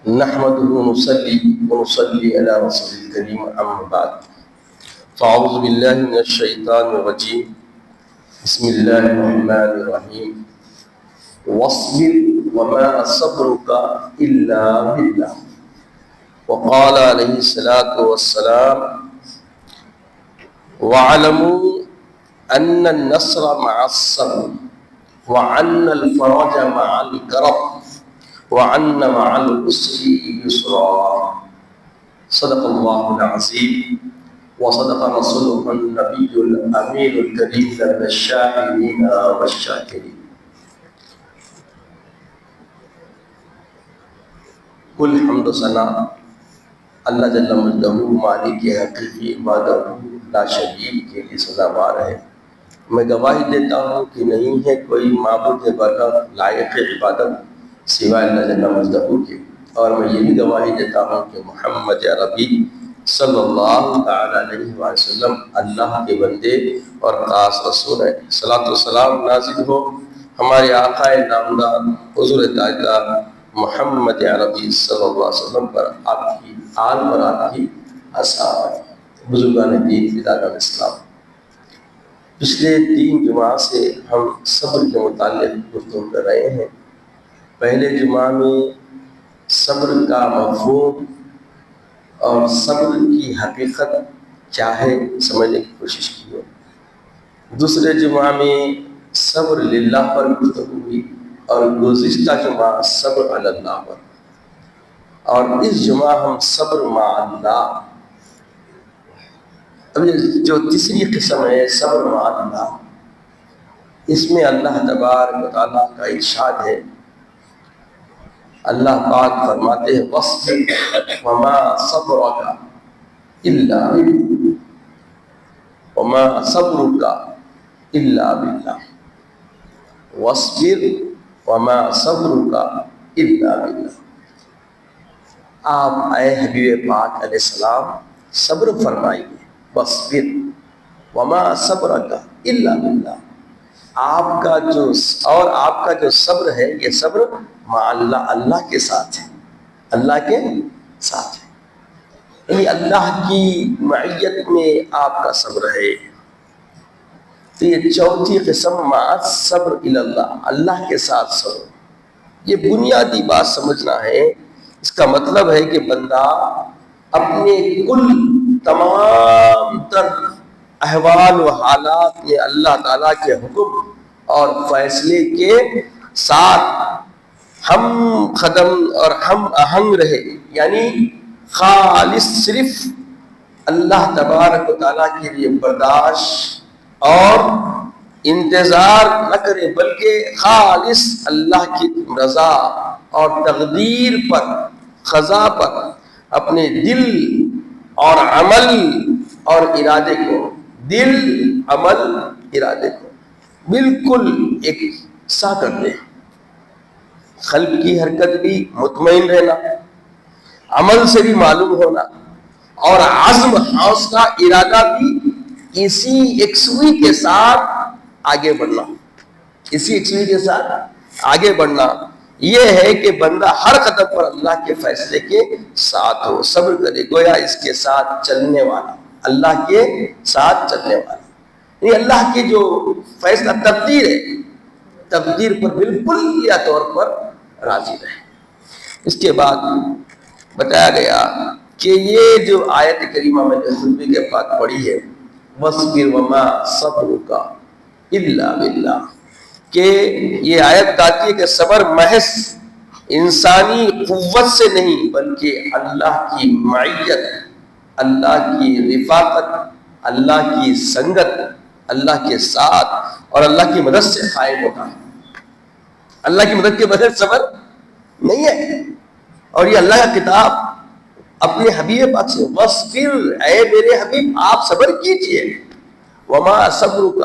نحمده ونصلي على رسول الكريم أما بعد فأعوذ بالله من الشيطان الرجيم بسم الله الرحمن الرحيم واصبر وما صبرك إلا بالله وقال عليه الصلاة والسلام واعلموا أن النصر مع الصبر وأن الفرج مع الكرب وأن مع العسر يسرا صدق الله العظيم وصدق رسوله النبي الأمين الكريم من الشاهدين والشاكرين کل حمد و ثنا اللہ جل مجدہ مالک حقیقی عبادت لا شریک کے لیے سزاوار ہے۔ میں گواہی دیتا ہوں کہ نہیں ہے کوئی معبود برحق لائق عبادت سوائے اللہ جل مجدہ کے، اور میں یہ بھی گواہی دیتا ہوں کہ محمد عربی صلی اللہ تعالی علیہ وسلم اللہ کے بندے اور خاص رسول ہے۔ صلاۃ و سلام نازل ہو ہمارے آقا نامدار حضور تاجدار محمد عربی صلی اللہ علیہ وسلم پر، آپ کی آل پر، آپ کی اصحاب، بزرگان دین، فداکان اسلام۔ پچھلے 3 جمعہ سے ہم صبر کے متعلق گفتگو کر رہے ہیں۔ پہلے جمعہ میں صبر کا مفہوم اور صبر کی حقیقت کیا ہے سمجھنے کی کوشش کی ہے۔ دوسرے جمعہ میں صبر للہ پر گفتگو ہوئی، اور گزشتہ جمعہ صبر علی اللہ پر، اور اس جمعہ ہم صبر مع اللہ۔ اب جو تیسری قسم ہے صبر مع اللہ، اس میں اللہ تبارک و تعالیٰ کا ارشاد ہے۔ اللہ پاک فرماتے ہیں وَاصْبِرْ وَمَا صَبْرُكَ إِلَّا بِاللَّهِ وَمَا صَبْرُكَ إِلَّا بِاللَّهِ وَاصْبِرْ وَمَا صَبْرُكَ إِلَّا بِاللَّهِ۔ آپ اے حبیب پاک علیہ السلام صبر فرمائیے، وَاصْبِرْ وَمَا صَبْرُكَ إِلَّا بِاللَّهِ۔ آپ کا جو صبر ہے یہ صبر مع اللہ، اللہ کے ساتھ ہے، اللہ کے ساتھ ہے، یعنی اللہ کی معیت میں آپ کا صبر ہے۔ تو یہ چوتھی قسم مع صبر اللہ، اللہ کے ساتھ صبر۔ یہ بنیادی بات سمجھنا ہے۔ اس کا مطلب ہے کہ بندہ اپنے کل تمام تر احوال و حالات میں اللہ تعالیٰ کے حکم اور فیصلے کے ساتھ ہم قدم اور ہم آہنگ رہے، یعنی خالص صرف اللہ تبارک و تعالیٰ کے لیے برداشت اور انتظار نہ کرے، بلکہ خالص اللہ کی رضا اور تقدیر پر، قضا پر اپنے دل اور عمل اور ارادے کو، دل، عمل، ارادے کو بالکل ایک سا کر دے۔ قلب کی حرکت بھی مطمئن رہنا، عمل سے بھی معلوم ہونا، اور عزم، حوصلہ، ارادہ بھی اسی یکسوئی کے ساتھ آگے بڑھنا، اسی یکسوئی کے ساتھ آگے بڑھنا۔ یہ ہے کہ بندہ ہر قدم پر اللہ کے فیصلے کے ساتھ ہو، صبر کرے، گویا اس کے ساتھ چلنے والا، اللہ کے ساتھ چلنے والا، یہ اللہ کی جو فیصلہ تقدیر ہے، تقدیر پر بالکل یا طور پر راضی رہے۔ اس کے بعد بتایا گیا کہ یہ جو آیت کریمہ میں نے خطبے کے بعد پڑھی ہے، وَاصْبِرْ وَمَا صَبْرُكَ إِلَّا بِاللَّهِ، کہ یہ آیت کہتی ہے کہ صبر محض انسانی قوت سے نہیں، بلکہ اللہ کی معیت، اللہ کی رفاقت، اللہ کی سنگت، اللہ کے ساتھ اور اللہ کی مدد سے قائم ہوگا۔ اللہ کی مدد کے بغیر صبر نہیں ہے۔ اور یہ اللہ کا کتاب اپنے حبیب پاک سے، وَاصْبِرْ، اے میرے حبیب آپ صبر کیجئے، وَمَا صَبْرُكَ،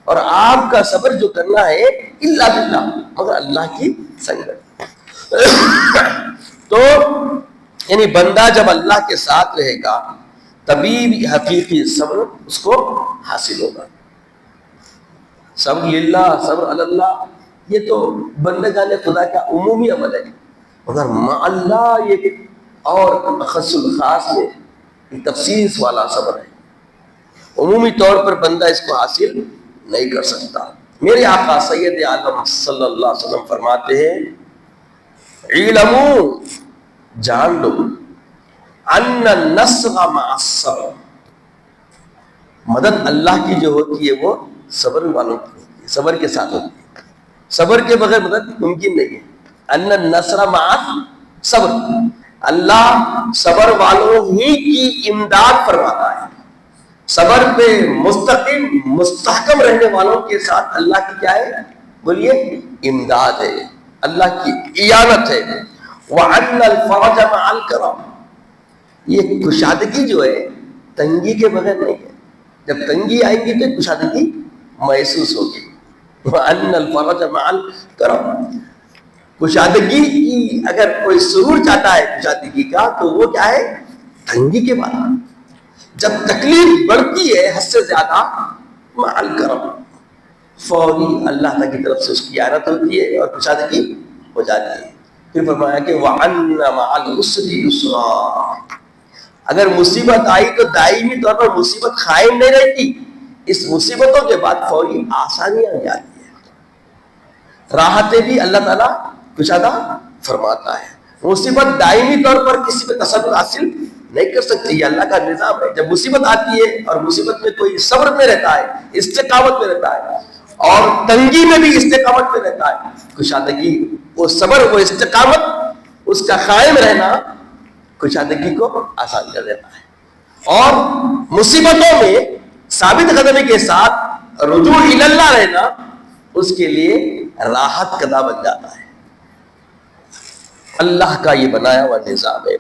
اور آپ کا صبر جو کرنا ہے اِلَّا بِاللَّهِ، مگر اللہ کی سنگت۔ تو یعنی بندہ جب اللہ کے ساتھ رہے گا تبھی حقیقی صبر اس کو حاصل ہوگا۔ صبر للہ، صبر علی اللہ، یہ تو بندگان خدا کا عمومی عمل ہے۔ مگر مع اللہ یہ اور خص الخاص میں تخصیص والا صبر ہے، عمومی طور پر بندہ اس کو حاصل نہیں کر سکتا۔ میرے آقا سید عالم صلی اللہ علیہ وسلم فرماتے ہیں علمو، جان لو، ان النصر مع الصبر، مدد اللہ کی جو ہوتی ہے وہ صبر والوں کی ہوتی ہے، صبر کے ساتھ ہوتی ہے، صبر کے بغیر مدد ممکن نہیں ہے۔ ان النصر مع الصبر، اللہ صبر والوں ہی کی امداد فرماتا ہے، صبر پہ مستقیم مستحکم رہنے والوں کے ساتھ اللہ کی کیا ہے؟ بولیے امداد ہے، اللہ کی اعانت ہے۔ وَأَنَّ الْفَرَجَ مَعَ الْكَرَمِ، یہ کشادگی جو ہے تنگی کے بغیر نہیں ہے، جب تنگی آئے گی تو کشادگی محسوس ہوگی۔ وَأَنَّ الْفَرَجَ مَعَ الْكَرَمِ، کشادگی کی اگر کوئی سرور چاہتا ہے کشادگی کا تو وہ کیا ہے؟ تنگی کے بعد، جب تکلیف بڑھتی ہے حد سے زیادہ، مع الکرم، فوری اللہ تعالیٰ کی طرف سے اس کی اعانت ہوتی ہے اور کشادگی ہو جاتی ہے۔ پھر فرمایا کہ وَأَنَّ مَعَ الْعُسْرِ يُسْرًا، اگر مصیبت آئی تو دائمی طور پر مصیبت قائم نہیں رہتی، اس مصیبتوں کے بعد فوری آسانیاں آ جاتی ہیں، راحتیں بھی اللہ تعالیٰ کشادہ فرماتا ہے۔ مصیبت دائمی طور پر کسی پہ تسلط حاصل نہیں کر سکتی، یہ اللہ کا نظام ہے۔ جب مصیبت آتی ہے اور مصیبت میں کوئی صبر میں رہتا ہے، استقامت میں رہتا ہے، اور تنگی میں بھی استقامت میں رہتا ہے، کشادگی، وہ صبر، وہ استقامت، اس کا قائم رہنا کشادگی کو آسان کر دیتا ہے، اور مصیبتوں میں ثابت قدمی کے ساتھ رجوع الی اللہ رہنا اس کے لیے راحت کا دہ بن جاتا ہے۔ اللہ کا یہ بنایا ہوا نظام ہے۔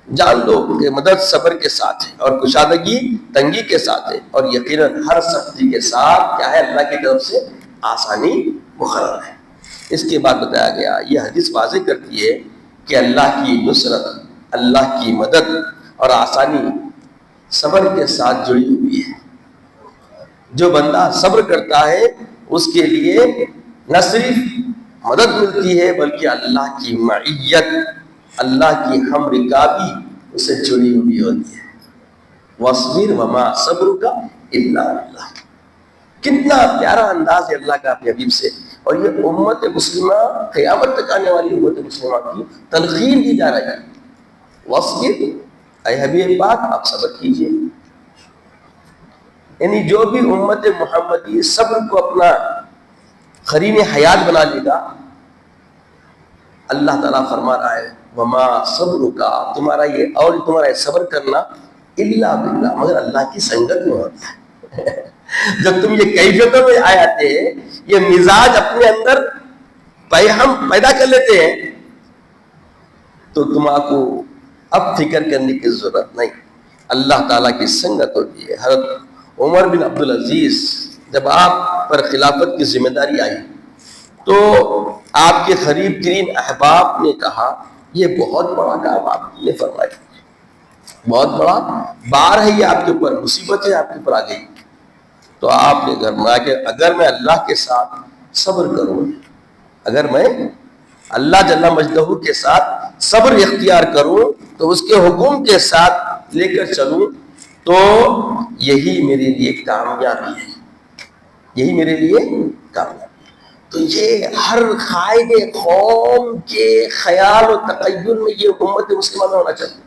جان لو کہ مدد صبر کے ساتھ ہے اور کشادگی تنگی کے ساتھ ہے، اور یقیناً ہر سختی کے ساتھ کیا ہے؟ اللہ کی طرف سے آسانی مقرر ہے۔ اس کے بعد بتایا گیا، یہ حدیث واضح کرتی ہے کہ اللہ کی نصرت، اللہ کی مدد اور آسانی صبر کے ساتھ جڑی ہوئی ہے۔ جو بندہ صبر کرتا ہے اس کے لیے نہ صرف مدد ملتی ہے بلکہ اللہ کی معیت، اللہ کی ہم رکابی اسے جڑی ہوئی ہوتی ہے۔ وَاصْبِرْ وَمَا صَبْرُكَ إِلَّا بِاللَّهِ، کتنا پیارا انداز ہے اللہ کا اپنے حبیب سے، اور یہ امت مسلمہ، قیامت تک آنے والی امت مسلمہ کی تلقین دی جا رہی ہے۔ وَاصْبِرْ، اے حبیب پاک آپ صبر کیجئے، یعنی جو بھی امت محمدی صبر کو اپنا قرین حیات بنا لے گا، اللہ تعالیٰ فرما رہا ہے وما صبرک، تمہارا یہ صبر کرنا الا باللہ، مگر اللہ کی سنگت میں ہوتا ہے۔ جب تم یہ کیفیتوں میں آ جاتے ہیں، یہ مزاج اپنے اندر ہم پیدا کر لیتے ہیں، تو تمہیں اب فکر کرنے کی ضرورت نہیں، اللہ تعالیٰ کی سنگت ہوتی ہے۔ حضرت عمر بن عبدالعزیز جب آپ پر خلافت کی ذمہ داری آئی تو آپ کے قریب ترین احباب نے کہا یہ بہت بڑا کام آپ نے فرمایا، بہت بڑا بار ہے یہ آپ کے اوپر، مصیبت ہے آپ کے اوپر آ گئی۔ تو آپ نے فرمایا کہ اگر میں اللہ کے ساتھ صبر کروں، اگر میں اللہ جل مجدہ کے ساتھ صبر اختیار کروں تو اس کے حکم کے ساتھ لے کر چلوں تو یہی میرے لیے کامیابی ہے، یہی میرے لیے کامیابی۔ تو یہ ہر قائد قوم کے خیال و تخیل میں یہ امت مسلمہ میں ہونا چاہیے۔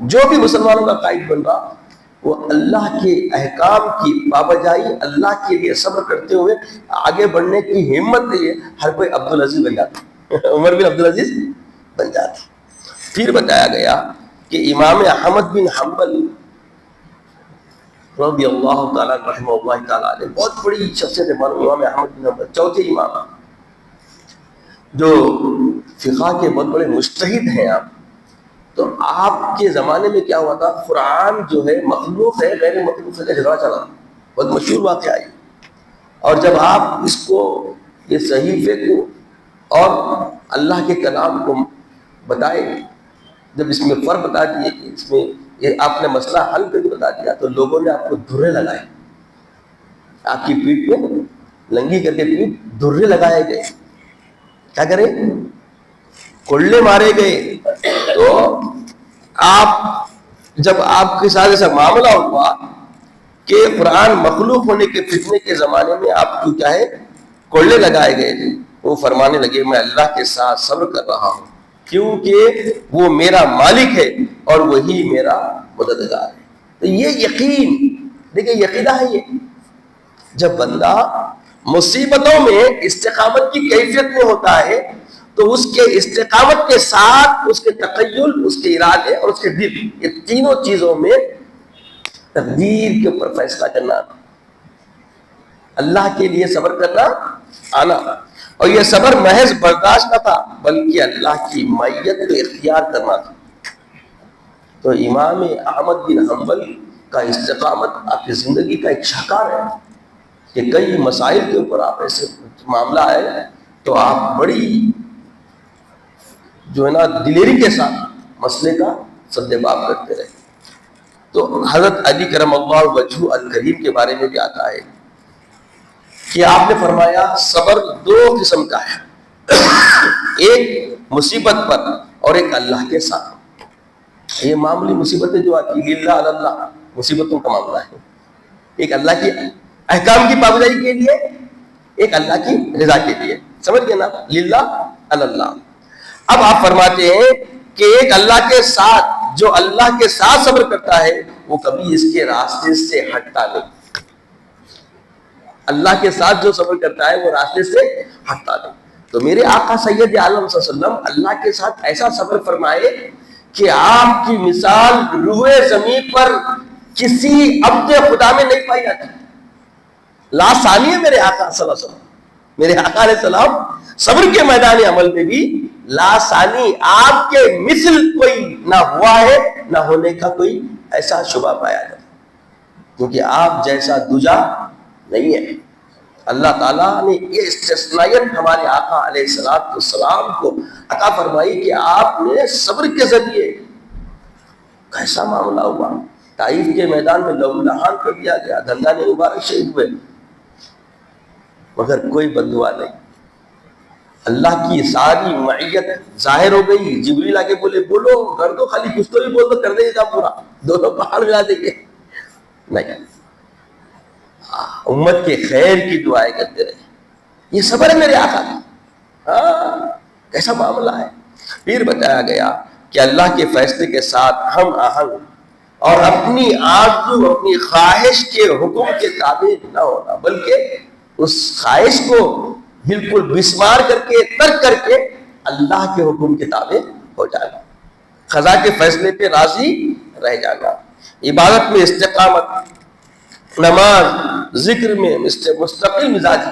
جو بھی مسلمانوں کا قائد بن رہا وہ اللہ کے احکام کی پابجائی، اللہ کے لیے صبر کرتے ہوئے آگے بڑھنے کی ہمت نہیں ہے، ہر کوئی عبدالعزیز بن جاتا، عمر بن عبدالعزیز بن جاتا۔ پھر بتایا گیا کہ امام احمد بن حنبل رضی اللہ تعالیٰ رحمہ اللہ تعالیٰ علیہ، بہت بڑی شخصیت ہے امام احمد بن حنبل، چوتھے امام جو فقہ کے بہت بڑے مجتہد ہیں آپ۔ تو آپ کے زمانے میں کیا ہوا تھا، قرآن جو ہے مخلوق ہے غیر مخلوق کا جھگڑا چلا، بہت مشہور واقعہ ہے، اور جب آپ اس کو یہ صحیفے کو اور اللہ کے کلام کو بتائے، جب اس میں فرق بتا دیے کہ اس میں یہ آپ نے مسئلہ حل کر کے بتا دیا تو لوگوں نے آپ کو دھرے لگائے، آپ کی پیٹھ پہ لنگی کر کے پیٹھ دھرے لگائے گئے۔ کیا کریں؟ کولے مارے گئے. تو جب آپ کے ساتھ ایسا معاملہ ہوا کہ قرآن مخلوق ہونے کے فتنے کے زمانے میں آپ کو کیا ہے کولے لگائے گئے تھے, وہ فرمانے لگے میں اللہ کے ساتھ صبر کر رہا ہوں کیونکہ وہ میرا مالک ہے اور وہی میرا مددگار ہے. تو یہ یقین دیکھیں یقینہ ہے. یہ جب بندہ مصیبتوں میں استقامت کی کیفیت میں ہوتا ہے تو اس کے استقامت کے ساتھ اس کے تخیل, اس کے ارادے اور اس کے دل, یہ تینوں چیزوں میں تقدیر کے اوپر فیصلہ کرنا, اللہ کے لیے صبر کرنا آنا. اور یہ صبر محض برداشت نہ تھا بلکہ اللہ کی معیت کو اختیار کرنا تھا. تو امام احمد بن حنبل کا استقامت آپ کی زندگی کا ایک شاہکار ہے کہ کئی مسائل کے اوپر آپ ایسے معاملہ ہے تو آپ بڑی جو ہے نا دلیری کے ساتھ مسئلے کا سدباب کرتے رہے. تو حضرت علی کرم اللہ وجہ الکریم کے بارے میں بھی آتا ہے کہ آپ نے فرمایا صبر دو قسم کا ہے, ایک مصیبت پر اور ایک اللہ کے ساتھ. یہ معمولی مصیبتیں جو آتی للہ اللہ مصیبتوں کا معاملہ ہے, ایک اللہ کی احکام کی پابندی کے لیے, ایک اللہ کی رضا کے لیے. سمجھ گئے نا, للہ اللہ. اب آپ فرماتے ہیں کہ ایک اللہ کے ساتھ, جو اللہ کے ساتھ صبر کرتا ہے وہ کبھی اس کے راستے سے ہٹتا نہیں. اللہ کے ساتھ جو صبر کرتا ہے وہ راستے سے ہٹتا نہیں. تو میرے آقا سید عالم صلی اللہ علیہ وسلم اللہ کے ساتھ ایسا صبر فرمائے کہ آپ کی مثال روئے زمین پر کسی عبد خدا میں نہیں پائی جاتی. لا ثانی ہے میرے آقا صلی اللہ علیہ وسلم. میرے آقا علیہ السلام صبر کے میدان عمل میں بھی لا ثانی, آپ کے مثل کوئی نہ ہوا ہے نہ ہونے کا کوئی ایسا شبہ پایا جاتا, کیونکہ آپ جیسا دوجا نہیں ہے. اللہ تعالیٰ نے یہ استثنائیت ہمارے آقا علیہ السلام کو عطا فرمائی کہ آپ نے صبر کے ذریعے کیسا معاملہ ہوا. طائف کے میدان میں لہو لہان کر دیا گیا, دندان مبارک شہید ہوئے, مگر کوئی بددعا نہیں. اللہ کی ساری معیت ظاہر ہو گئی. جبریل آگے بولے بولو کر دو, خالی کچھ تو بھی بول دو, کر دیں گے کام پورا, دونوں پہاڑ ملا دیں گے. نہیں, امت کے خیر کی دعائیں کرتے رہے. یہ صبر ہے میرے آقا کا. کیسا معاملہ ہے. پھر بتایا گیا کہ اللہ کے فیصلے کے ساتھ ہم آہنگ اور اپنی آرزو, اپنی خواہش کے حکم کے تابع نہ ہونا, بلکہ اس خواہش کو بالکل بسمار کر کے ترک کر کے اللہ کے حکم کے تابع ہو جانا, قضا کے فیصلے پہ راضی رہ جانا, عبادت میں استقامت, نماز ذکر میں مستقل مزاجی,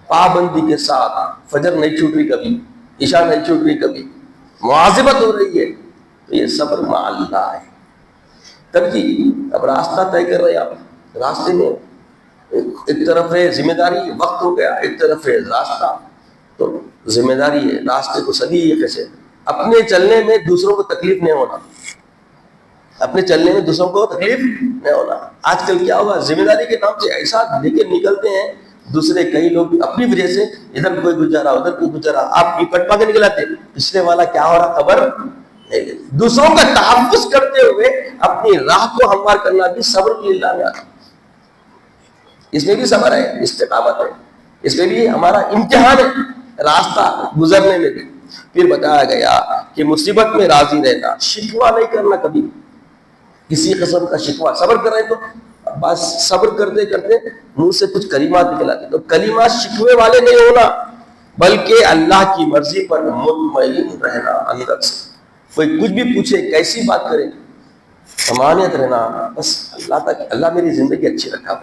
پابندی کے ساتھ, فجر نہیں چھوٹ رہی کبھی, عشاء نہیں چھوٹ رہی کبھی, مواظبت ہو رہی ہے, تو یہ صبر مع اللہ ہے. تب جی اب راستہ طے کر رہے آپ, راستے میں ایک طرف ہے ذمہ داری, وقت ہو گیا, ایک طرف ہے راستہ, تو ذمہ داری ہے راستے کو صحیح سے اپنے چلنے میں دوسروں کو تکلیف نہیں ہونا, اپنے چلنے میں دوسروں کو تکلیف نہیں ہونا. آج کل کیا ہوگا, ذمہ داری کے نام سے ایسا لے کے نکلتے ہیں دوسرے, کئی لوگ اپنی وجہ سے ادھر کوئی گزرا ادھر کوئی گزرا, آپ یہ کٹوا کے نکلاتے, پچھلے والا کیا ہو رہا خبر نہیں. دوسروں کا تحفظ کرتے ہوئے اپنی راہ کو ہموار کرنا بھی صبر للہ میں آتا. اس میں بھی صبر ہے, استقامت ہے, اس میں بھی ہمارا امتحان ہے راستہ گزرنے میں بھی. پھر بتایا گیا کہ مصیبت میں راضی رہنا, شکوہ نہیں کرنا کبھی, کسی قسم کا شکوہ. صبر کر رہے تو بس صبر کرتے کرتے منہ سے کچھ کلمات نکل آتے, تو کلمات شکوے والے نہیں ہونا, بلکہ اللہ کی مرضی پر مطمئن رہنا اندر سے. کوئی کچھ بھی پوچھے, کیسی بات کرے, امانت رہنا, بس اللہ تک اللہ میری زندگی اچھی رکھا,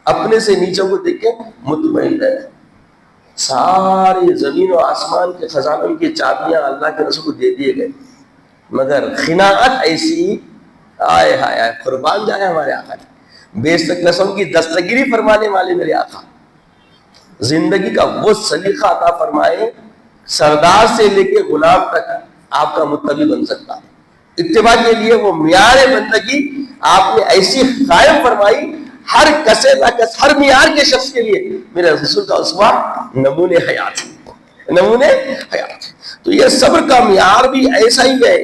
اپنے سے نیچوں کو دیکھ کے مطمئن رہنا. سارے زمین و آسمان کے خزانوں کی چابیاں اللہ کے رسول کو دے دیے گئے, مگر خناعت ایسی, آئے ہائے آئے, قربان جائے ہمارے آقا, بے شک قسم کی دستگیری فرمانے والے میرے آقا, زندگی کا وہ سلیقہ عطا فرمائے, سردار سے لے کے غلام تک آپ کا متبع بن سکتا ہے. اتباع کے لیے وہ معیار بندگی آپ نے ایسی قائم فرمائی, ہر کسے نہ کس, ہر معیار کے شخص کے لیے میرے رسول کا اسوہ نمونے حیات, نمونے حیات. تو یہ صبر کا معیار بھی ایسا ہی ہے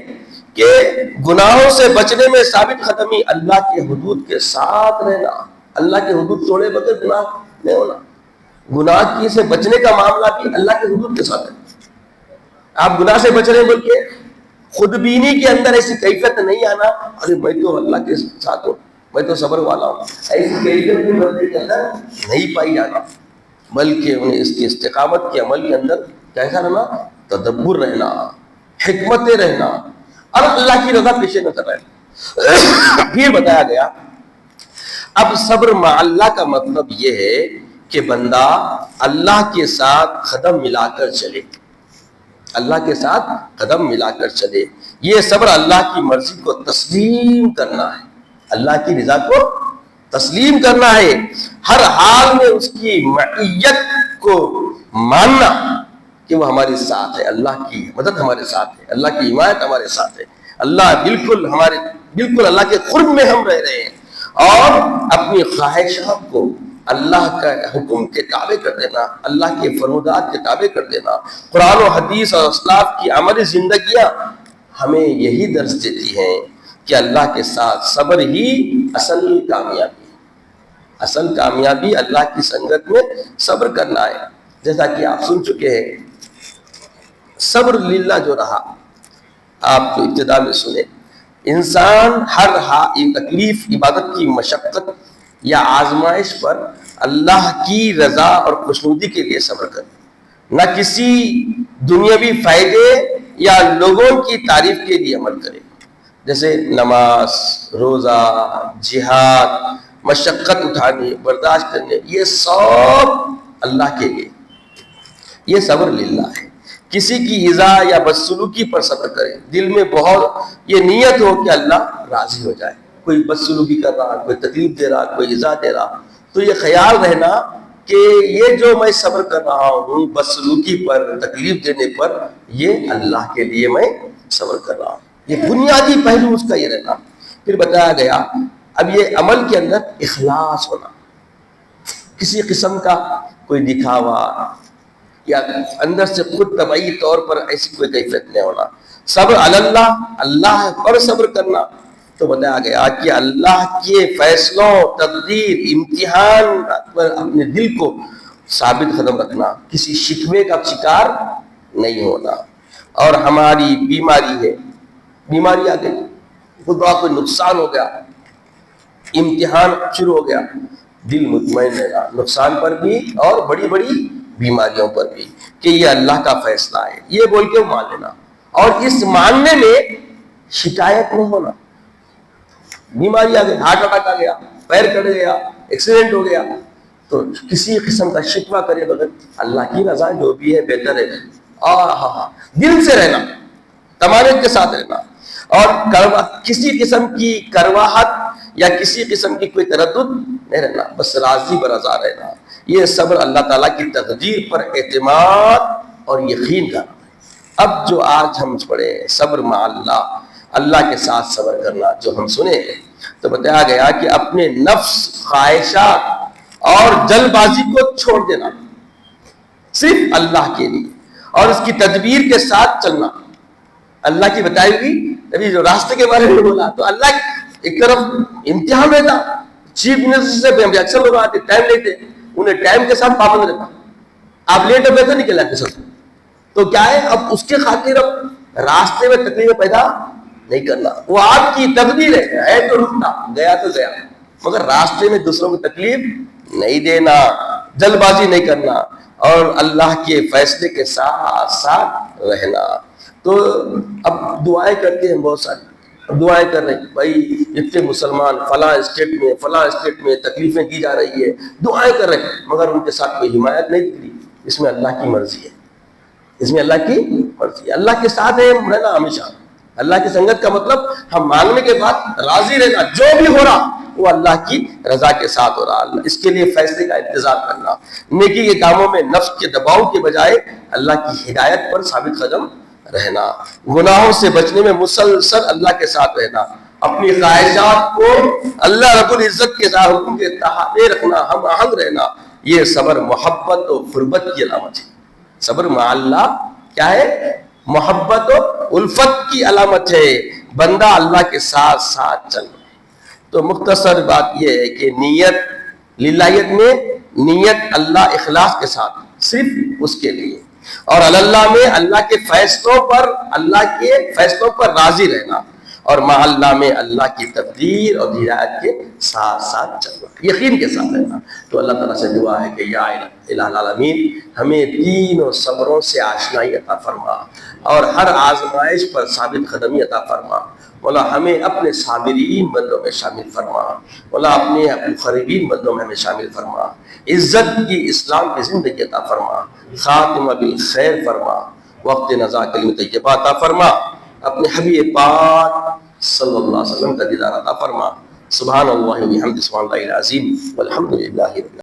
کہ گناہوں سے بچنے میں ثابت قدمی، اللہ کے حدود کے ساتھ رہنا، اللہ کے حدود توڑے بغیر گناہ نہیں ہونا، گناہ کی سے بچنے کا معاملہ بھی اللہ کے حدود کے ساتھ ہے۔ آپ گناہ سے بچ رہے ہیں بول کے خود بینی کے اندر ایسی کیفیت نہیں آنا، ارے میں تو اللہ کے ساتھ ہوں، میں تو صبر والا ہوں، ایسی کیفیت بھی بندے کے اندر نہیں پائی جانا، بلکہ انہیں اس کی استقامت کے عمل کے اندر کیسا رہنا، تدبر رہنا، حکمتیں رہنا اور اللہ کی رضا پیش نظر رہنا۔ پھر بتایا گیا اب صبر مع اللہ کا مطلب یہ ہے کہ بندہ اللہ کے ساتھ قدم ملا کر چلے، اللہ کے ساتھ قدم ملا کر چلے۔ یہ صبر اللہ کی مرضی کو تسلیم کرنا ہے، اللہ کی رضا کو تسلیم کرنا ہے، ہر حال میں اس کی معیت کو ماننا کہ وہ ہمارے ساتھ ہے، اللہ کی مدد ہمارے ساتھ ہے، اللہ کی حمایت ہمارے ساتھ ہے، اللہ بالکل اللہ کے قرب میں ہم رہ رہے ہیں، اور اپنی خواہشات کو اللہ کا حکم کے تابع کر دینا، اللہ کے فرمودات کے تابع کر دینا۔ قرآن و حدیث اور اسلاف کی عملی زندگیاں ہمیں یہی درس دیتی ہیں کہ اللہ کے ساتھ صبر ہی اصل کامیابی ہے، اصل کامیابی اللہ کی سنگت میں صبر کرنا ہے۔ جیسا کہ آپ سن چکے ہیں، صبر للہ جو رہا، آپ جو ابتدا میں سنے، انسان ہر تکلیف، عبادت کی مشقت یا آزمائش پر اللہ کی رضا اور خوشنودی کے لیے صبر کرے، نہ کسی دنیاوی فائدے یا لوگوں کی تعریف کے لیے عمل کرے، جیسے نماز، روزہ، جہاد، مشقت اٹھانی، برداشت کرنے، یہ سب اللہ کے لیے، یہ صبر للہ ہے۔ کسی کی ایذا یا بدسلوکی پر صبر کرے، دل میں بہت یہ نیت ہو کہ اللہ راضی ہو جائے، کوئی بدسلوکی کر رہا، کوئی تکلیف دے رہا، کوئی ایذا دے رہا، تو یہ خیال رہنا کہ یہ جو میں صبر کر رہا ہوں بدسلوکی پر، تکلیف دینے پر، یہ اللہ کے لیے میں صبر کر رہا ہوں، یہ بنیادی پہلو اس کا یہ رہنا۔ پھر بتایا گیا اب یہ عمل کے اندر اخلاص ہونا، کسی قسم کا کوئی دکھاوا یا اندر سے خود طبعی طور پر ایسی کوئی کیفیت نہیں ہونا۔ صبر اللہ، اللہ پر صبر کرنا، تو بتایا گیا کہ اللہ کے فیصلوں، تقدیر، امتحان پر اپنے دل کو ثابت قدم رکھنا، کسی شکوے کا شکار نہیں ہونا۔ اور ہماری بیماری ہے، بیماری آ گئی، خدا کوئی نقصان ہو گیا، امتحان شروع ہو گیا، دل مطمئن رہنا نقصان پر بھی اور بڑی بڑی بیماریوں پر بھی کہ یہ اللہ کا فیصلہ ہے، یہ بول کے مان لینا، اور اس ماننے میں شکایت نہیں ہونا۔ بیماری آ گئی، ہارٹ اٹیک آ گیا، پیر کٹ گیا، ایکسیڈنٹ ہو گیا، تو کسی قسم کا شکوہ کرے بغیر اللہ کی رضا جو بھی ہے بہتر ہے، دل سے رہنا، تمانت کے ساتھ رہنا، اور کسی قسم کی کرواہٹ یا کسی قسم کی کوئی تردد نہیں رہنا، بس راضی برضا رہنا۔ یہ صبر اللہ تعالیٰ کی تقدیر پر اعتماد اور یقین کا نام ہے۔ اب جو آج ہم پڑھے صبر مع اللہ، اللہ کے ساتھ صبر کرنا، جو ہم سنے تو بتایا گیا کہ اپنے نفس، خواہشات اور جلد بازی کو چھوڑ دینا، صرف اللہ کے لیے، اور اس کی تدبیر کے ساتھ چلنا۔ اللہ کی بتائی ہوئی ابھی جو راستے کے بارے میں بولا، تو اللہ ایک طرف امتحان رہتا، چیف منسٹر سے اکثر لوگ آتے ٹائم لیتے، انہیں ٹائم کے ساتھ پابند رہتا، آپ لیٹ ہو گئے تو نکل جاتے سب، تو کیا ہے اب اس کے خاطر اب راستے میں تکلیف پیدا نہیں کرنا، وہ آپ کی تقدیر ہے تو رکنا، گیا تو گیا، مگر راستے میں دوسروں کو تکلیف نہیں دینا، جلد بازی نہیں کرنا، اور اللہ کے فیصلے کے ساتھ ساتھ رہنا۔ تو اب دعائیں کرتے ہیں بہت ساری، دعائیں کر رہے ہیں بھائی اتنے مسلمان فلاں اسٹیٹ میں تکلیفیں دی جا رہی ہے، دعائیں کر رہے ہیں، مگر ان کے ساتھ کوئی حمایت نہیں دکھ رہی، اس میں اللہ کی مرضی ہے، اس میں اللہ کی مرضی ہے، اللہ کے ساتھ ہے رہنا ہمیشہ۔ اللہ کی سنگت کا مطلب ہم مانگنے کے بعد راضی رہنا، جو بھی ہو رہا وہ اللہ کی رضا کے ساتھ ہو رہا، اس کے لیے فیصلے کا انتظار کرنا، نیکی کے کاموں میں نفس کے دباؤ کے بجائے اللہ کی ہدایت پر ثابت قدم رہنا، گناہوں سے بچنے میں مسلسل اللہ کے ساتھ رہنا، اپنی خواہشات کو اللہ رب العزت کے حکم کے تابع رکھنا، ہم آہنگ رہنا، یہ صبر محبت و قربت کی علامت ہے۔ صبر مع اللہ کیا ہے؟ محبت و الفت کی علامت ہے بندہ اللہ کے ساتھ ساتھ چلنا۔ تو مختصر بات یہ ہے کہ نیت للہیت میں نیت اللہ اخلاص کے ساتھ صرف اس کے لیے، اور اللہ میں اللہ کے فیصلوں پر راضی رہنا، اور مع اللہ میں اللہ کی تقدیر اور ہدایت کے ساتھ ساتھ چلنا، یقین کے ساتھ رہنا۔ تو اللہ تعالیٰ سے دعا ہے کہ یا الہ العالمین ہمیں تینوں صبروں سے آشنائی عطا فرما، اور ہر آزمائش پر ثابت قدمی عطا فرما۔ مولا ہمیں اپنے صابرین بندوں میں شامل فرما، مولا اپنے مقربین بندوں میں ہمیں شامل فرما، عزت کی اسلام کی زندگی عطا فرما، خاتمہ بالخیر فرما، وقت نزا کلمہ طیبہ عطا فرما، اپنے حبیب پاک صلی اللہ علیہ وسلم کا دیدار عطا فرما۔ سبحان اللہ و بحمدہ، سبحان اللہ العظیم، والحمد للہ رب العالمین۔